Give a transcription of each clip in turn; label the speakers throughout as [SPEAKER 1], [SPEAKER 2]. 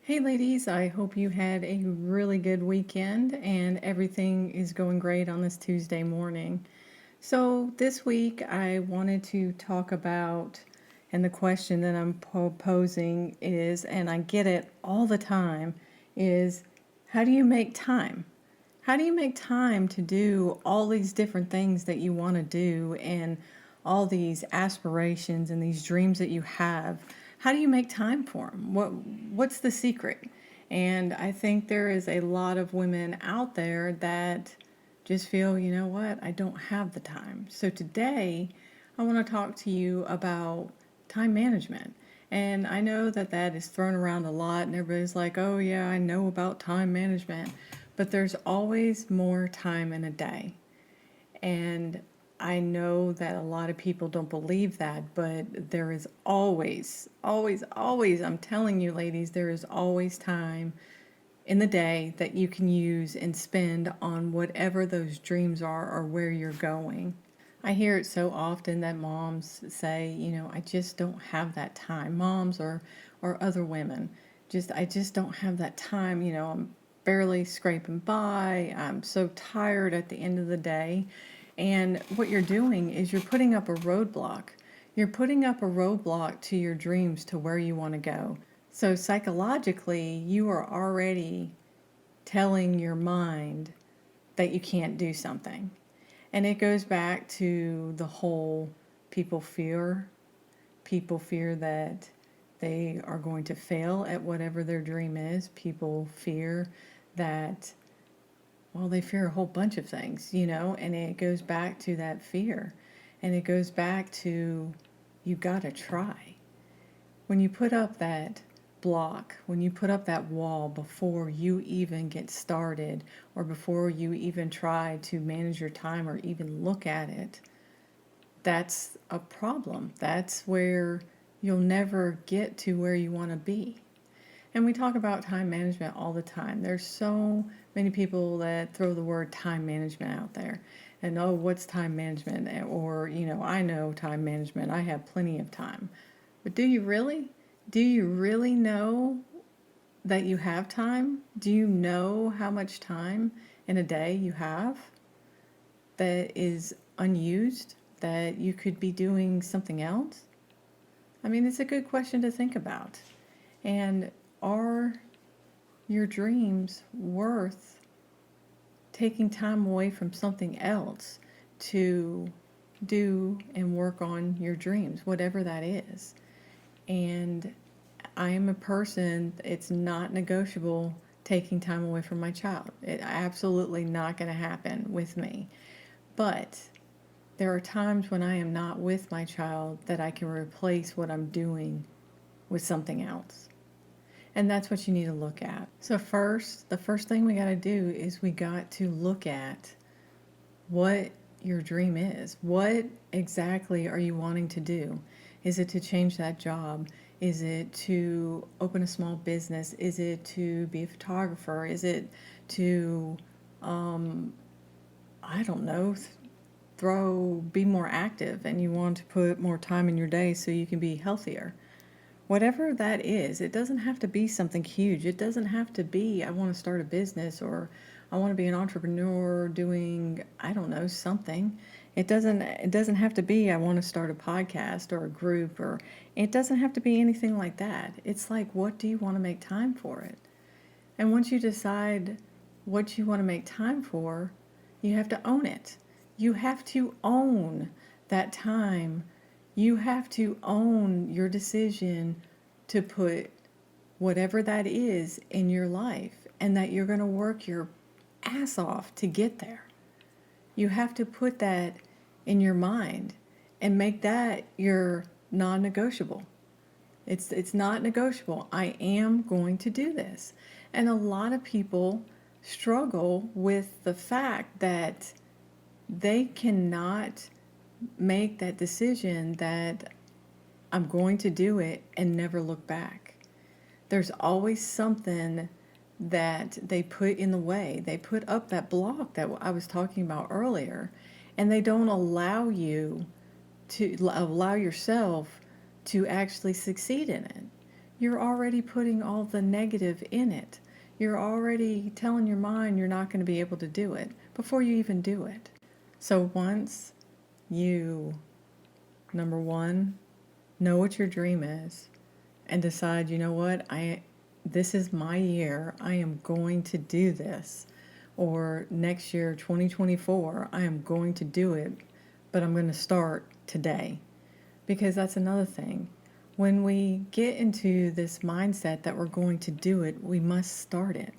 [SPEAKER 1] Hey ladies, I hope you had a really good weekend and everything is going great on this Tuesday morning. So, this week I wanted to talk about, and the question that I'm posing is, and I get it all the time, is how do you make time? How do you make time to do all these different things that you want to do and all these aspirations and these dreams that you have? How do you make time for them? What's the secret? And I think there is a lot of women out there that just feel, you know what, I don't have the time. So today, I want to talk to you about time management. And I know that that is thrown around a lot, and everybody's like, oh, yeah, I know about time management. But there's always more time in a day. And I know that a lot of people don't believe that, but there is always, always, always, I'm telling you, ladies, there is always time in the day that you can use and spend on whatever those dreams are or where you're going. I hear it so often that moms say, I just don't have that time. Moms or other women, I just don't have that time. I'm barely scraping by. I'm so tired at the end of the day. And what you're doing is you're putting up a roadblock. You're putting up a roadblock to your dreams, to where you want to go. So psychologically, you are already telling your mind that you can't do something. And it goes back to the whole people fear. People fear that they are going to fail at whatever their dream is. People fear that, well, they fear a whole bunch of things, and it goes back to that fear. And it goes back to, you got to try. When you put up that block, when you put up that wall before you even get started, or before you even try to manage your time or even look at it, that's a problem. That's where you'll never get to where you want to be. And we talk about time management all the time. There's so many people that throw the word time management out there. And oh, what's time management? Or, I know time management. I have plenty of time. But do you really? Do you really know that you have time? Do you know how much time in a day you have that is unused, that you could be doing something else? I mean, it's a good question to think about. And are your dreams worth taking time away from something else to do and work on your dreams, whatever that is? And I am a person, it's not negotiable taking time away from my child. It's absolutely not going to happen with me. But there are times when I am not with my child that I can replace what I'm doing with something else. And that's what you need to look at. So the first thing we got to do is we got to look at what your dream is. What exactly are you wanting to do? Is it to change that job? Is it to open a small business? Is it to be a photographer? Is it to, I don't know, be more active, and you want to put more time in your day so you can be healthier? Whatever that is, it doesn't have to be something huge. It doesn't have to be, I want to start a business, or I want to be an entrepreneur doing, I don't know, something. It doesn't have to be, I want to start a podcast or a group, or it doesn't have to be anything like that. It's like, what do you want to make time for it? And once you decide what you want to make time for, you have to own it. You have to own that time. You have to own your decision to put whatever that is in your life, and that you're going to work your ass off to get there. You have to put that in your mind and make that your non-negotiable. It's not negotiable. I am going to do this. And a lot of people struggle with the fact that they cannot make that decision that I'm going to do it and never look back. There's always something that they put in the way. They put up that block that I was talking about earlier, and they don't allow you to allow yourself to actually succeed in it. you're already putting all the negative in it. You're already telling your mind you're not going to be able to do it before you even do it. So once you, number one, know what your dream is and decide, you know what, this is my year. I am going to do this. Or next year, 2024, I am going to do it, but I'm going to start today. Because that's another thing. When we get into this mindset that we're going to do it, we must start it.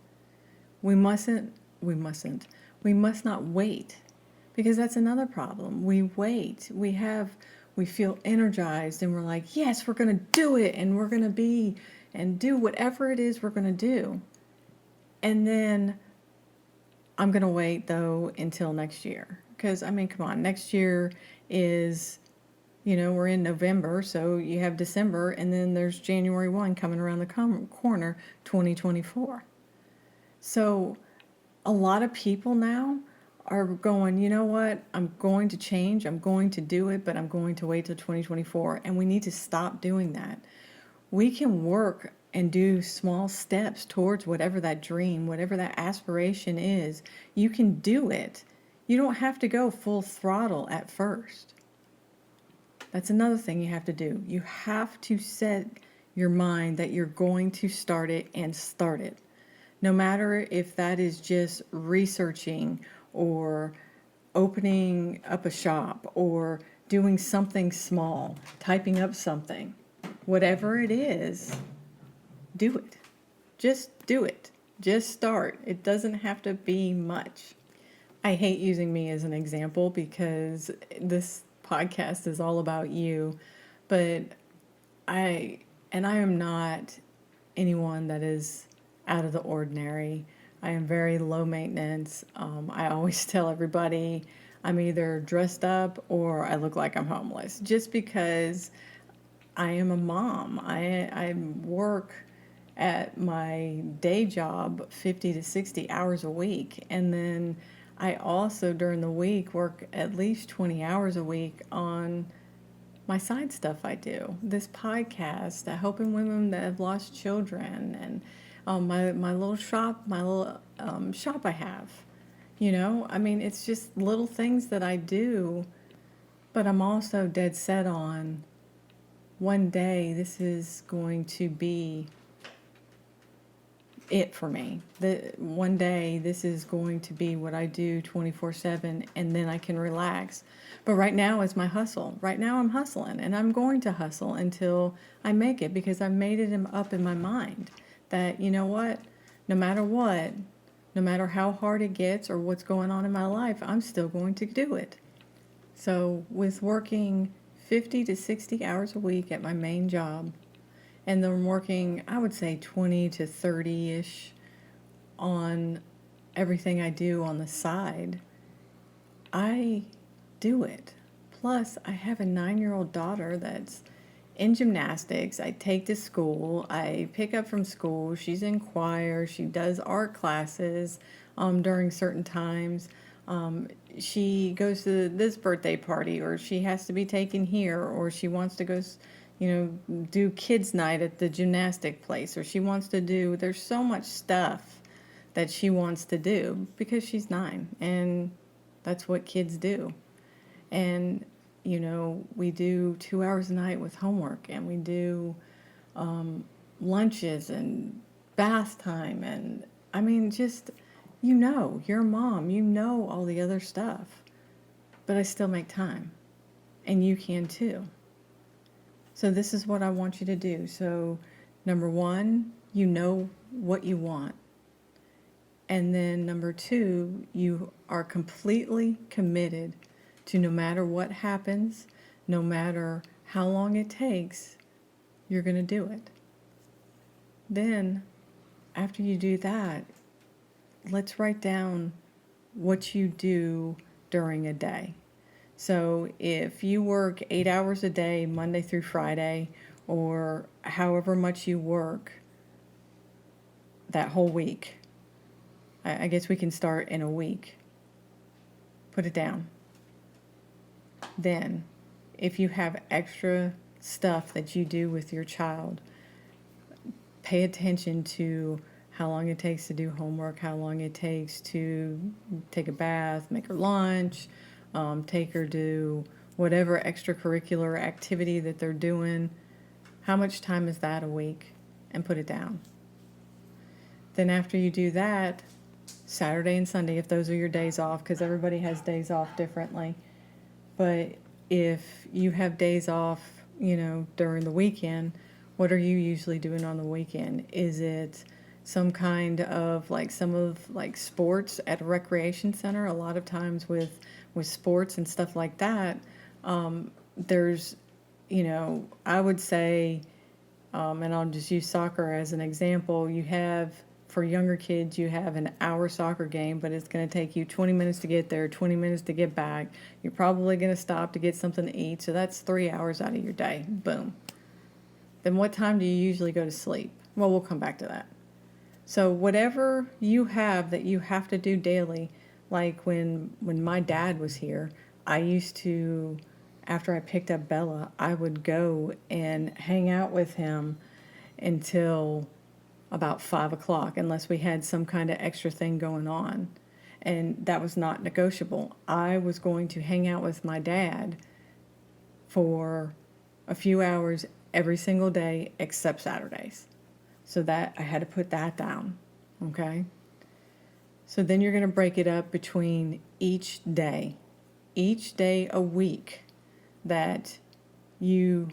[SPEAKER 1] We mustn't, we must not wait, because that's another problem. We wait. We feel energized and we're like, yes, we're going to do it, and we're going to be and do whatever it is we're going to do. And then I'm going to wait though until next year. Because, I mean, come on, next year is, we're in November, so you have December, and then there's January 1 coming around the corner, 2024. So a lot of people now are going, you know what, I'm going to change, I'm going to do it, but I'm going to wait till 2024. And we need to stop doing that. We can work and do small steps towards whatever that dream, whatever that aspiration is. You can do it. You don't have to go full throttle at first. That's another thing you have to do. You have to set your mind that you're going to start it and start it. No matter if that is just researching or opening up a shop or doing something small, typing up something. Whatever it is, do it. Just do it. Just start. It doesn't have to be much. I hate using me as an example because this podcast is all about you, but I am not anyone that is out of the ordinary. I am very low maintenance. I always tell everybody I'm either dressed up or I look like I'm homeless, just because I am a mom. I work at my day job 50 to 60 hours a week, and then I also during the week work at least 20 hours a week on my side stuff I do. This podcast, helping women that have lost children, and my little shop, shop I have. I mean, it's just little things that I do, but I'm also dead set on one day this is going to be it for me. One day this is going to be what I do 24/7, and then I can relax. But right now is my hustle. Right now I'm hustling, and I'm going to hustle until I make it, because I've made it up in my mind that, you know what, no matter how hard it gets or what's going on in my life, I'm still going to do it. So with working 50 to 60 hours a week at my main job, and then working, I would say 20 to 30-ish on everything I do on the side, I do it. Plus, I have a 9-year-old daughter that's in gymnastics. I take to school. I pick up from school. She's in choir. She does art classes during certain times. She goes to this birthday party, or she has to be taken here, or she wants to go do kids night at the gymnastic place, or she wants to do, there's so much stuff that she wants to do because she's 9, and that's what kids do. And we do 2 hours a night with homework, and we do lunches and bath time, and I mean, just you're a mom, all the other stuff, but I still make time, and you can too. So this is what I want you to do. So number 1, you know what you want. And then number 2, you are completely committed to, no matter what happens, no matter how long it takes, you're going to do it. Then after you do that, let's write down what you do during a day. So if you work 8 hours a day, Monday through Friday, or however much you work that whole week, I guess we can start in a week. Put it down. Then, if you have extra stuff that you do with your child, pay attention to how long it takes to do homework, how long it takes to take a bath, make her lunch, take her to whatever extracurricular activity that they're doing. How much time is that a week? And put it down. Then after you do that, Saturday and Sunday, if those are your days off, because everybody has days off differently. But if you have days off, during the weekend, what are you usually doing on the weekend? Is it some kind of sports at a recreation center? A lot of times with sports and stuff like that, there's, I would say, and I'll just use soccer as an example. For younger kids, you have an hour soccer game, but it's going to take you 20 minutes to get there, 20 minutes to get back. You're probably going to stop to get something to eat, so that's 3 hours out of your day. Boom. Then what time do you usually go to sleep? Well, we'll come back to that. So whatever you have that you have to do daily, like when my dad was here, I used to, after I picked up Bella, I would go and hang out with him until about 5 o'clock, unless we had some kind of extra thing going on. And that was not negotiable. I was going to hang out with my dad for a few hours every single day except Saturdays. So that I had to put that down. Okay? So then you're going to break it up between each day a week that you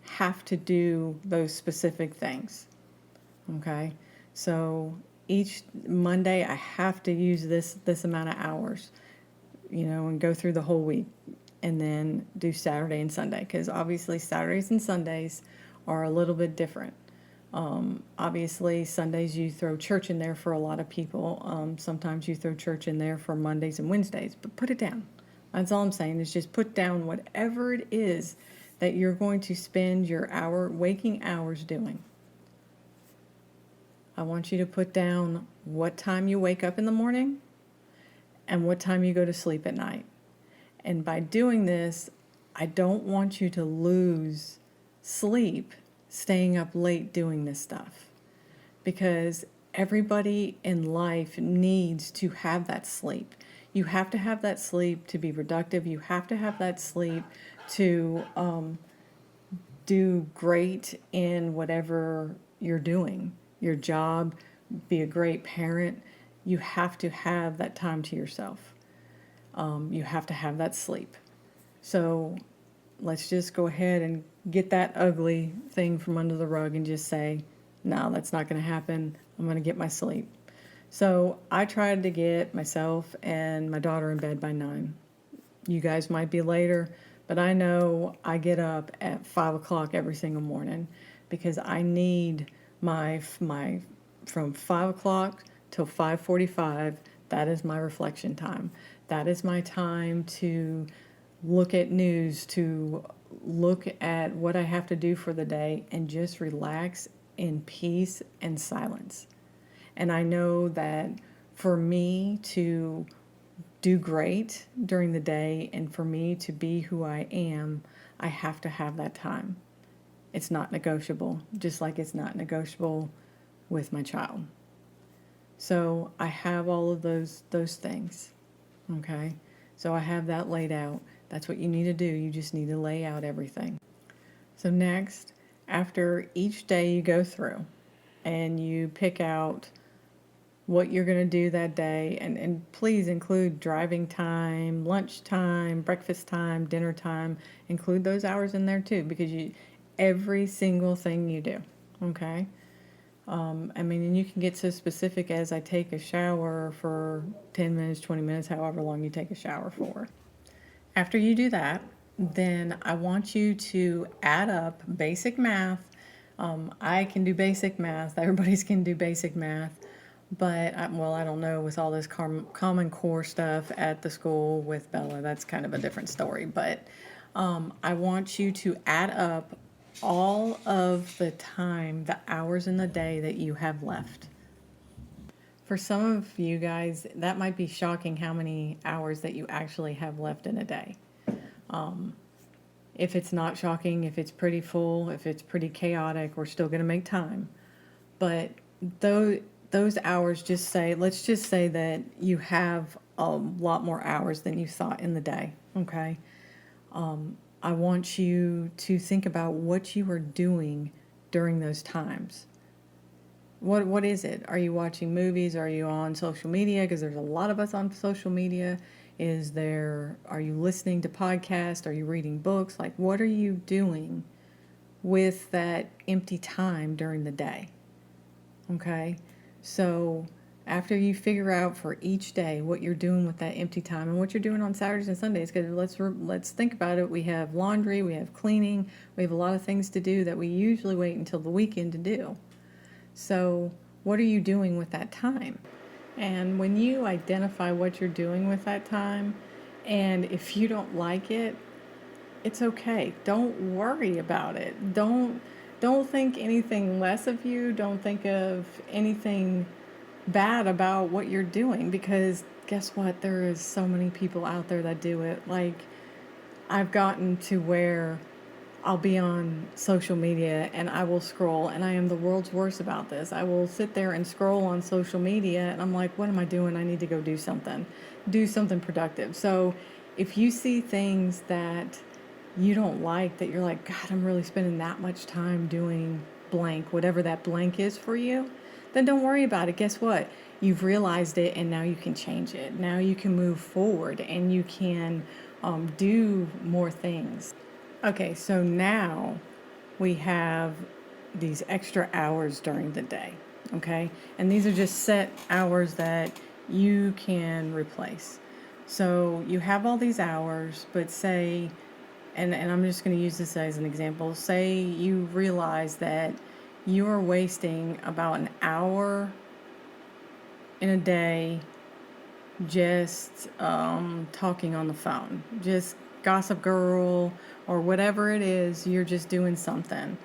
[SPEAKER 1] have to do those specific things. Okay, so each Monday I have to use this amount of hours, and go through the whole week, and then do Saturday and Sunday, because obviously Saturdays and Sundays are a little bit different. Obviously Sundays you throw church in there for a lot of people. Sometimes you throw church in there for Mondays and Wednesdays, but put it down. That's all I'm saying, is just put down whatever it is that you're going to spend your waking hours doing. I want you to put down what time you wake up in the morning and what time you go to sleep at night. And by doing this, I don't want you to lose sleep staying up late doing this stuff, because everybody in life needs to have that sleep. You have to have that sleep to be productive. You have to have that sleep to do great in whatever you're doing. Your job, be a great parent. You have to have that time to yourself. You have to have that sleep. So let's just go ahead and get that ugly thing from under the rug and just say, no, that's not going to happen. I'm going to get my sleep. So I tried to get myself and my daughter in bed by 9. You guys might be later, but I know I get up at 5 o'clock every single morning, because I need my from 5 o'clock till 5:45. That is my reflection time. That is my time to look at news, to look at what I have to do for the day, and just relax in peace and silence. And I know that for me to do great during the day and for me to be who I am, I have to have that time. It's not negotiable, just like it's not negotiable with my child. So I have all of those things, okay? So I have that laid out. That's what you need to do. You just need to lay out everything. So next, after each day you go through and you pick out what you're going to do that day, and please include driving time, lunch time, breakfast time, dinner time. Include those hours in there too, because every single thing you do, okay? And you can get so specific as I take a shower for 10 minutes, 20 minutes, however long you take a shower for. After you do that, then I want you to add up basic math. I can do basic math. Everybody's can do basic math. But, I don't know, with all this Common Core stuff at the school with Bella, that's kind of a different story. But I want you to add up all of the time, the hours in the day that you have left. For some of you guys, that might be shocking how many hours that you actually have left in a day. If it's not shocking, if it's pretty full, if it's pretty chaotic, we're still going to make time. But those hours, let's just say that you have a lot more hours than you thought in the day, okay? I want you to think about what you are doing during those times. What is it? Are you watching movies? Are you on social media? Because there's a lot of us on social media. Are you listening to podcasts? Are you reading books? Like, what are you doing with that empty time during the day? Okay? So after you figure out for each day what you're doing with that empty time and what you're doing on Saturdays and Sundays, because let's think about it. We have laundry, we have cleaning, we have a lot of things to do that we usually wait until the weekend to do. So what are you doing with that time? And when you identify what you're doing with that time, and if you don't like it, it's okay. Don't worry about it. Don't think anything less of you. Don't think of anything bad about what you're doing, because guess what? There is so many people out there that do it. Like, I've gotten to where I'll be on social media and I will scroll, and I am the world's worst about this. I will sit there and scroll on social media and I'm like, what am I doing? I need to go do something productive. So if you see things that you don't like, that you're like, God, I'm really spending that much time doing blank, whatever that blank is for you, then don't worry about it. Guess what? You've realized it, and now you can change it. Now you can move forward and you can do more things. Okay, so now we have these extra hours during the day, okay? And these are just set hours that you can replace. So you have all these hours, but say, and I'm just going to use this as an example, say you realize that you are wasting about an hour in a day just talking on the phone, just Gossip Girl or whatever it is. You're just doing something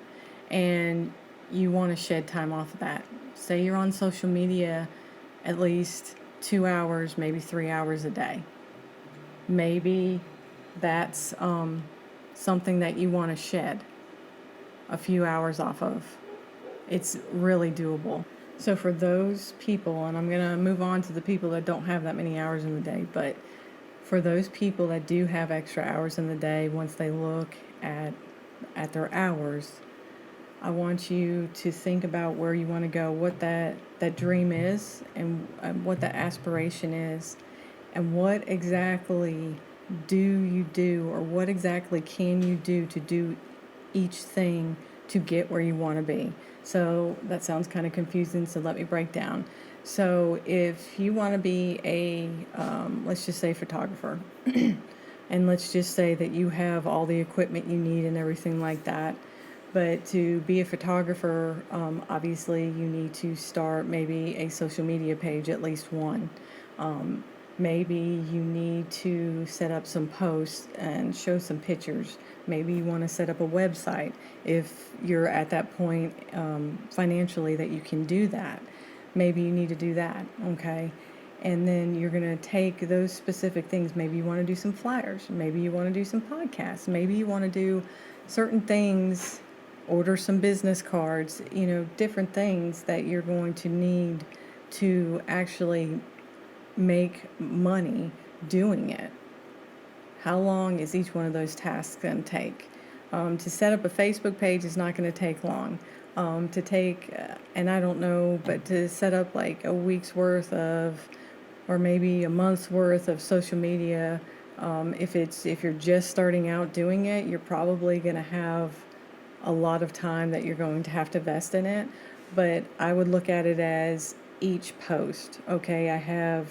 [SPEAKER 1] and you want to shed time off of that. Say you're on social media at least 2 hours, maybe 3 hours a day. Maybe that's something that you want to shed a few hours off of. It's really doable. So for those people, and I'm going to move on to the people that don't have that many hours in the day, but for those people that do have extra hours in the day, once they look at their hours, I want you to think about where you want to go, what that dream is, and what that aspiration is, and what exactly do you do, or what exactly can you do to do each thing to get where you want to be. So that sounds kind of confusing, so let me break down. So if you want to be let's just say photographer, and let's just say that you have all the equipment you need and everything like that. But to be a photographer, obviously you need to start maybe a social media page, at least one. Maybe you need to set up some posts and show some pictures. Maybe you want to set up a website if you're at that point financially that you can do that. Maybe you need to do that, okay? And then you're going to take those specific things. Maybe you want to do some flyers. Maybe you want to do some podcasts. Maybe you want to do certain things, order some business cards, different things that you're going to need to actually make money doing it. How long is each one of those tasks going to take? To set up a Facebook page is not going to take long. And I don't know, but to set up like a week's worth of, or maybe a month's worth of social media, if you're just starting out doing it, you're probably going to have a lot of time that you're going to have to invest in it. But I would look at it as each post. Okay, I have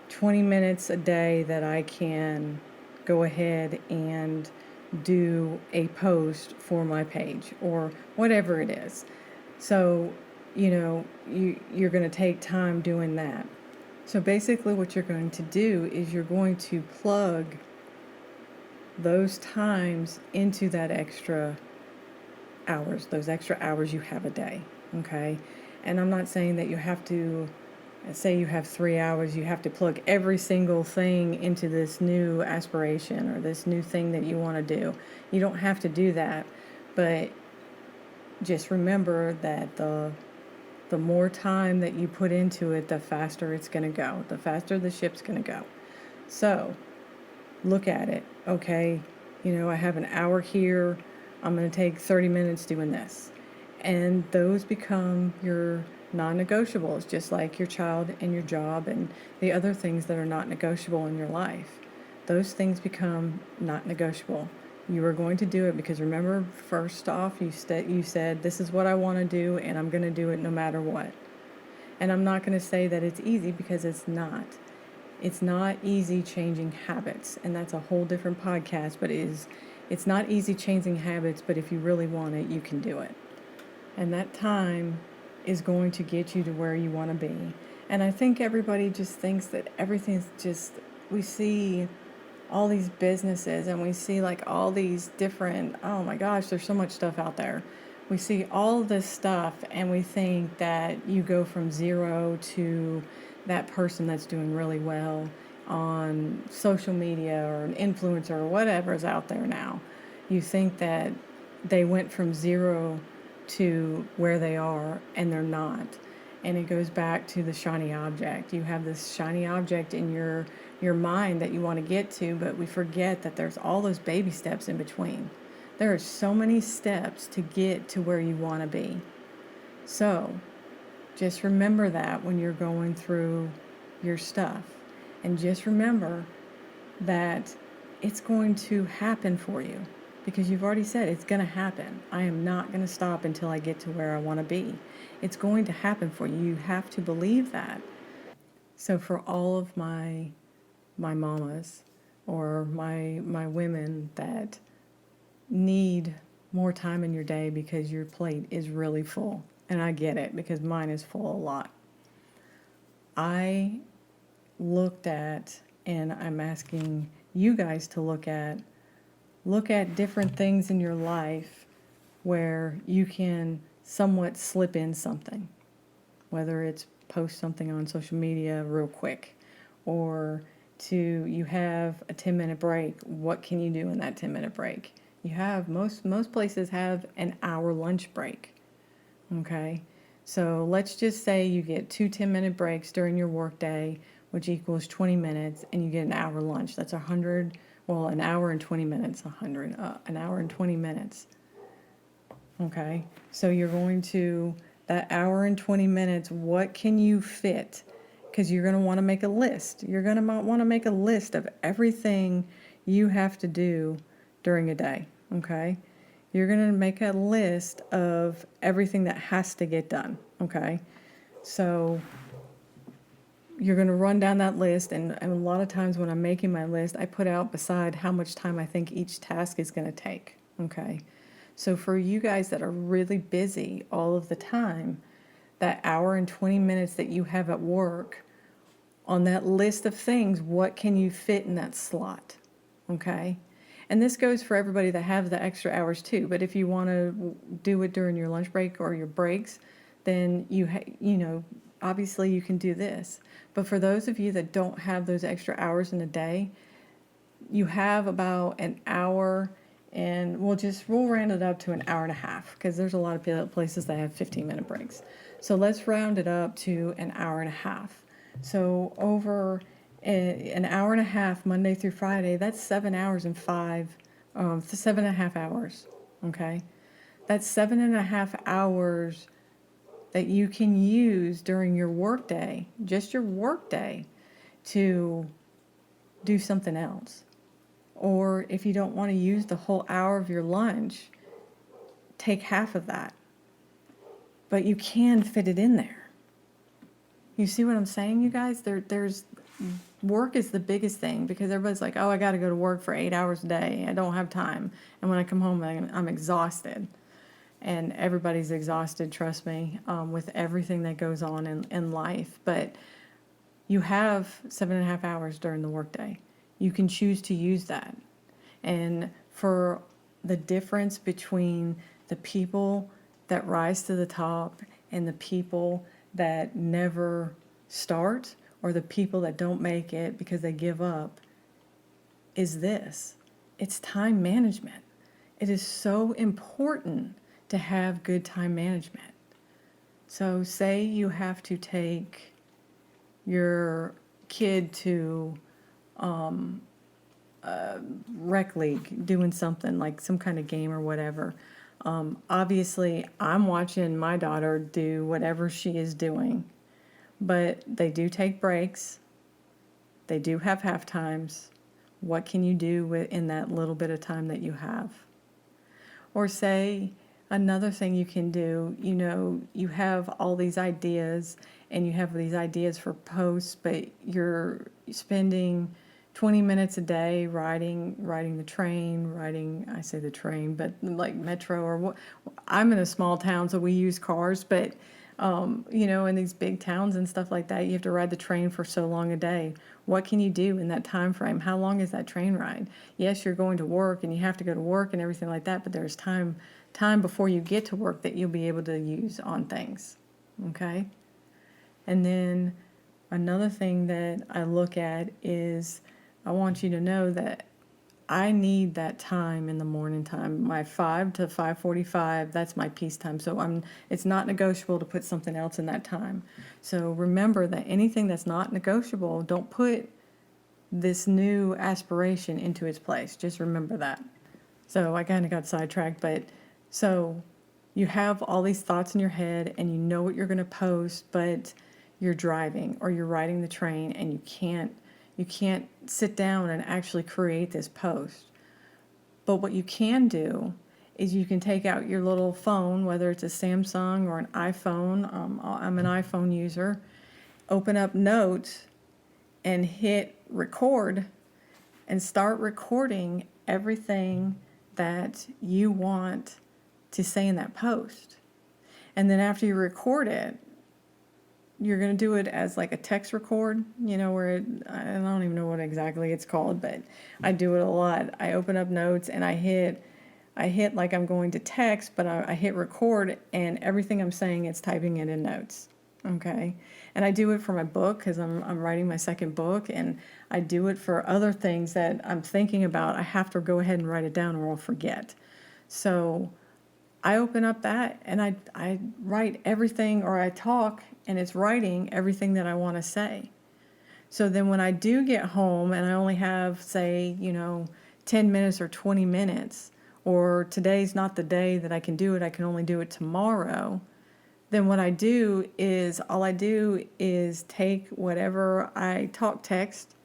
[SPEAKER 1] 20 minutes a day that I can go ahead and do a post for my page or whatever it is. So, you're going to take time doing that. So basically what you're going to do is you're going to plug those times into that extra hours, those extra hours you have a day, okay? And I'm not saying that you have to, say you have 3 hours, you have to plug every single thing into this new aspiration or this new thing that you want to do. You don't have to do that, but just remember that the The more time that you put into it, the faster it's going to go, the faster the ship's going to go. So look at it. Okay, I have an hour here. I'm going to take 30 minutes doing this. And those become your non-negotiables, just like your child and your job and the other things that are not negotiable in your life. Those things become not negotiable. You are going to do it because, remember, first off, you said, this is what I want to do, and I'm going to do it no matter what. And I'm not going to say that it's easy, because it's not. It's not easy changing habits, and that's a whole different podcast, but it's not easy changing habits, but if you really want it, you can do it. And that time is going to get you to where you want to be. And I think everybody just thinks that everything's just, we see all these businesses and we see like all these different, oh my gosh, there's so much stuff out there. We see all this stuff and we think that you go from zero to that person that's doing really well on social media or an influencer or whatever is out there now. You think that they went from zero to where they are, and they're not. And it goes back to the shiny object. You have this shiny object in your mind that you want to get to, but we forget that there's all those baby steps in between. There are so many steps to get to where you want to be. So just remember that when you're going through your stuff. And just remember that it's going to happen for you, because you've already said it's going to happen. I am not going to stop until I get to where I want to be. It's going to happen for you. You have to believe that. So for all of my mamas or my women that need more time in your day because your plate is really full, and I get it because mine is full a lot. I looked at, and I'm asking you guys to look at different things in your life where you can somewhat slip in something, whether it's post something on social media real quick, or you have a 10-minute break. What can you do in that 10-minute break? You have, most places have an hour lunch break. Okay, so let's just say you get 2 10-minute breaks during your workday, which equals 20 minutes, and you get an hour lunch. That's 100. Well, an hour and 20 minutes, 100, an hour and 20 minutes. Okay, so you're going to, that hour and 20 minutes, what can you fit? Because you're going to want to make a list. You're going to want to make a list of everything you have to do during a day, okay? You're going to make a list of everything that has to get done, okay? So you're going to run down that list, and a lot of times when I'm making my list, I put out beside how much time I think each task is going to take, okay? So for you guys that are really busy all of the time, that hour and 20 minutes that you have at work, on that list of things, what can you fit in that slot, okay? And this goes for everybody that have the extra hours too, but if you want to do it during your lunch break or your breaks, then obviously you can do this. But for those of you that don't have those extra hours in a day, you have about an hour, and we'll round it up to an hour and a half, because there's a lot of places that have 15-minute breaks. So let's round it up to an hour and a half. So over an hour and a half, Monday through Friday, that's 7.5 hours, okay? That's 7.5 hours that you can use during your workday, just your workday, to do something else. Or if you don't want to use the whole hour of your lunch, take half of that. But you can fit it in there. You see what I'm saying, you guys? There's work is the biggest thing, because everybody's like, oh, I got to go to work for 8 hours a day. I don't have time. And when I come home, I'm exhausted. And everybody's exhausted, trust me, with everything that goes on in life. But you have 7.5 hours during the workday. You can choose to use that. And for the difference between the people that rise to the top and the people that never start, or the people that don't make it because they give up, is this. It's time management. It is so important to have good time management. So say you have to take your kid to rec league doing something like some kind of game or whatever. Obviously, I'm watching my daughter do whatever she is doing, but they do take breaks. They do have half times. What can you do in that little bit of time that you have? Or say another thing you can do, you have all these ideas and you have these ideas for posts, but you're spending 20 minutes a day riding the train, I say the train, but like metro or what. I'm in a small town, so we use cars, but in these big towns and stuff like that, you have to ride the train for so long a day. What can you do in that time frame? How long is that train ride? Yes, you're going to work and you have to go to work and everything like that, but there's time before you get to work that you'll be able to use on things. Okay? And then another thing that I look at is I want you to know that I need that time in the morning time. My 5 to 5:45, that's my peace time. So it's not negotiable to put something else in that time. So remember that anything that's not negotiable, don't put this new aspiration into its place. Just remember that. So I kind of got sidetracked, but so you have all these thoughts in your head and you know what you're going to post, but you're driving or you're riding the train and you can't sit down and actually create this post. But what you can do is you can take out your little phone, whether it's a Samsung or an iPhone. I'm an iPhone user. Open up Notes and hit record and start recording everything that you want to say in that post. And then after you record it, you're going to do it as like a text record, where I don't even know what exactly it's called, but I do it a lot. I open up Notes and I hit like I'm going to text, but I hit record and everything I'm saying, it's typing it in Notes. Okay. And I do it for my book because I'm writing my second book, and I do it for other things that I'm thinking about. I have to go ahead and write it down or I'll forget. So I open up that and I write everything, or I talk and it's writing everything that I want to say. So then when I do get home and I only have, say, 10 minutes or 20 minutes, or today's not the day that I can do it, I can only do it tomorrow, then what I do is take whatever I text,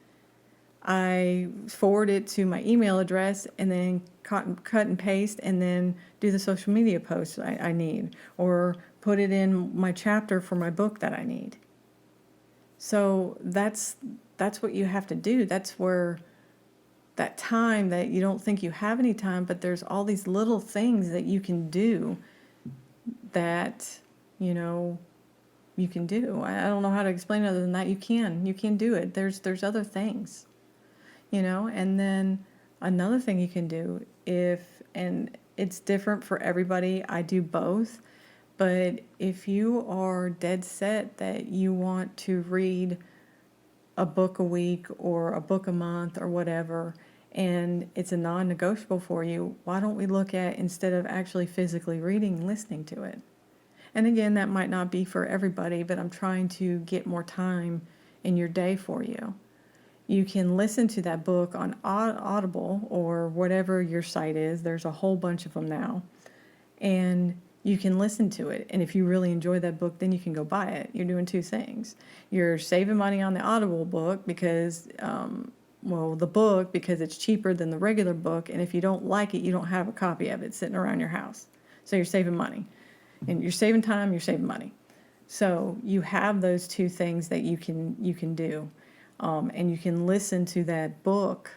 [SPEAKER 1] I forward it to my email address and then cut and paste and then do the social media posts I need, or put it in my chapter for my book that I need. So that's what you have to do. That's where that time that you don't think you have any time, but there's all these little things that you can do that, you can do. I don't know how to explain it other than that. You can do it. There's other things. And then another thing you can do, and it's different for everybody, I do both, but if you are dead set that you want to read a book a week or a book a month or whatever, and it's a non-negotiable for you, why don't we look at, instead of actually physically reading, listening to it? And again, that might not be for everybody, but I'm trying to get more time in your day for you. You can listen to that book on Audible or whatever your site is. There's a whole bunch of them now. And you can listen to it. And if you really enjoy that book, then you can go buy it. You're doing two things. You're saving money on the Audible book because, the book, because it's cheaper than the regular book. And if you don't like it, you don't have a copy of it sitting around your house. So you're saving money. And you're saving time, you're saving money. So you have those two things that you can do. And you can listen to that book.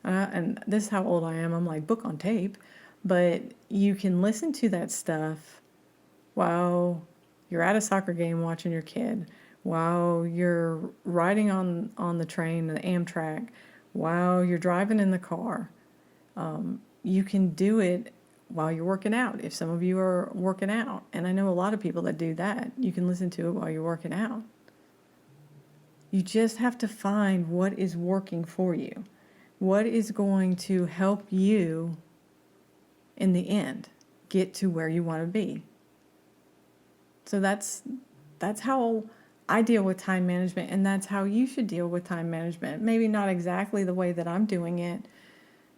[SPEAKER 1] And this is how old I am. I'm like, book on tape. But you can listen to that stuff while you're at a soccer game watching your kid, while you're riding on the train, the Amtrak, while you're driving in the car. You can do it while you're working out. If some of you are working out, and I know a lot of people that do that, you can listen to it while you're working out. You just have to find what is working for you. What is going to help you in the end get to where you want to be. So that's how I deal with time management, and that's how you should deal with time management. Maybe not exactly the way that I'm doing it,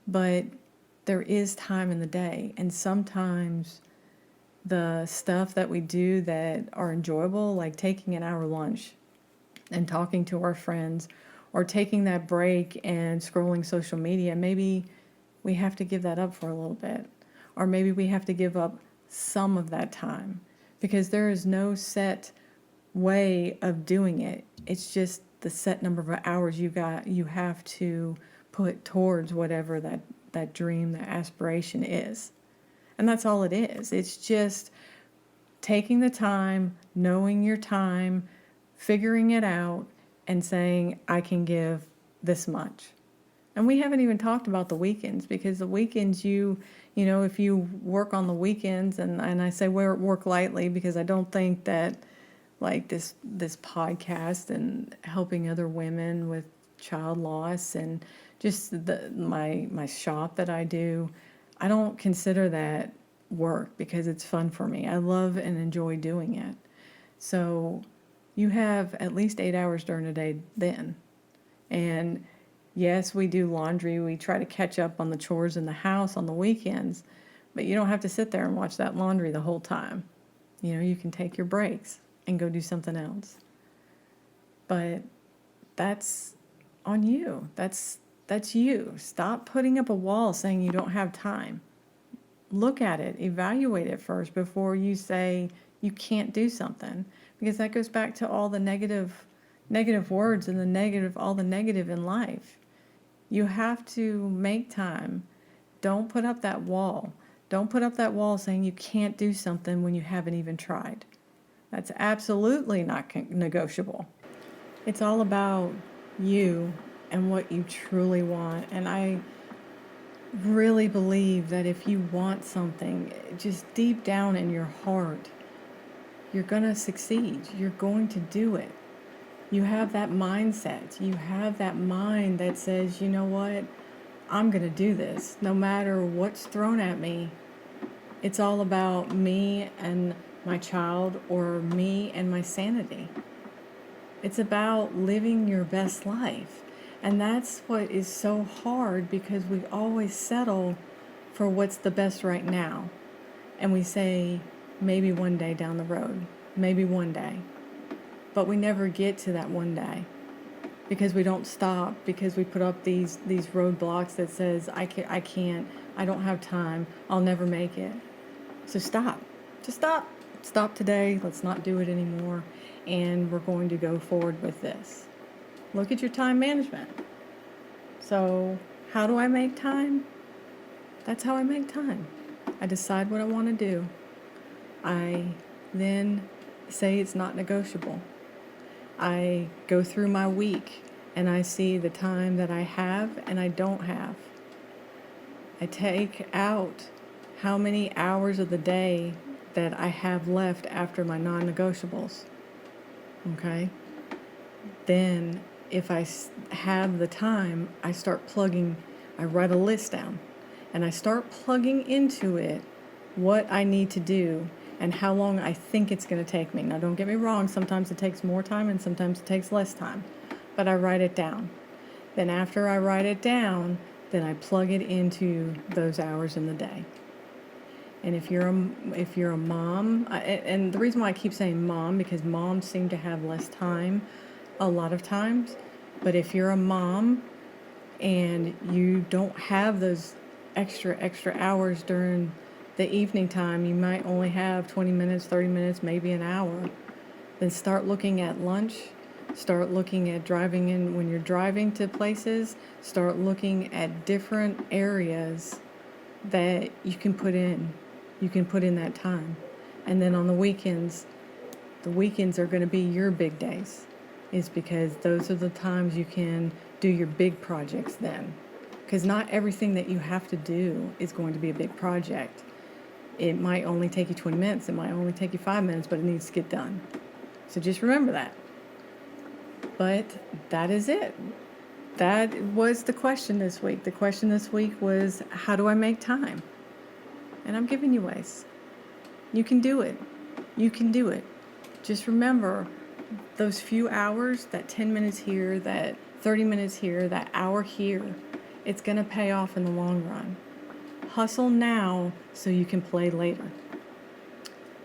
[SPEAKER 1] but there is time in the day, and sometimes the stuff that we do that are enjoyable, like taking an hour lunch and talking to our friends, or taking that break and scrolling social media, maybe we have to give that up for a little bit. Or maybe we have to give up some of that time, because there is no set way of doing it. It's just the set number of hours you have to put towards whatever that dream, that aspiration is. And that's all it is. It's just taking the time, knowing your time, figuring it out, and saying, I can give this much. And we haven't even talked about the weekends, because the weekends if you work on the weekends, and I say work lightly, because I don't think that like this podcast and helping other women with child loss, and just my shop that I do, I don't consider that work, because it's fun for me. I love and enjoy doing it. So you have at least 8 hours during the day then. And yes, we do laundry. We try to catch up on the chores in the house on the weekends, but you don't have to sit there and watch that laundry the whole time. You can take your breaks and go do something else. But that's on you. That's you. Stop putting up a wall saying you don't have time. Look at it, evaluate it first before you say you can't do something, because that goes back to all the negative words and all the negative in life. You have to make time. Don't put up that wall. Don't put up that wall saying you can't do something when you haven't even tried. That's absolutely not negotiable. It's all about you and what you truly want. And I really believe that if you want something, just deep down in your heart, you're going to succeed. You're going to do it. You have that mindset. You have that mind that says, you know what? I'm going to do this. No matter what's thrown at me, it's all about me and my child, or me and my sanity. It's about living your best life. And that's what is so hard, because we always settle for what's the best right now. And we say, maybe one day down the road, maybe one day. But we never get to that one day, because we don't stop, because we put up these roadblocks that says, I can't, I don't have time, I'll never make it. So stop. Just stop. Stop today. Let's not do it anymore. And we're going to go forward with this. Look at your time management. So how do I make time? That's how I make time. I decide what I want to do. I then say it's not negotiable. I go through my week and I see the time that I have and I don't have. I take out how many hours of the day that I have left after my non-negotiables. Okay? Then if I have the time, I write a list down, and I start plugging into it what I need to do and how long I think it's going to take me. Now, don't get me wrong, sometimes it takes more time and sometimes it takes less time, but I write it down. Then after I write it down, then I plug it into those hours in the day. And if you're a mom, and the reason why I keep saying mom, because moms seem to have less time a lot of times, but if you're a mom and you don't have those extra hours during the evening time, you might only have 20 minutes, 30 minutes, maybe an hour, then start looking at lunch, start looking at driving in, when you're driving to places, start looking at different areas that you can put in that time. And then on the weekends are going to be your big days, is because those are the times you can do your big projects then. Because not everything that you have to do is going to be a big project. It might only take you 20 minutes, it might only take you 5 minutes, but it needs to get done. So just remember that. But that is it. That was the question this week. The question this week was, how do I make time? And I'm giving you ways. You can do it. You can do it. just remember those few hours, that 10 minutes here, that 30 minutes here, that hour here, it's going to pay off in the long run. Hustle now so you can play later.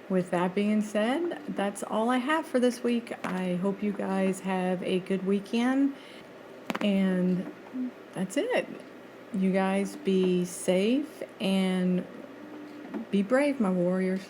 [SPEAKER 1] With that being said, that's all I have for this week. I hope you guys have a good weekend, and that's it. You guys be safe and be brave, my warriors.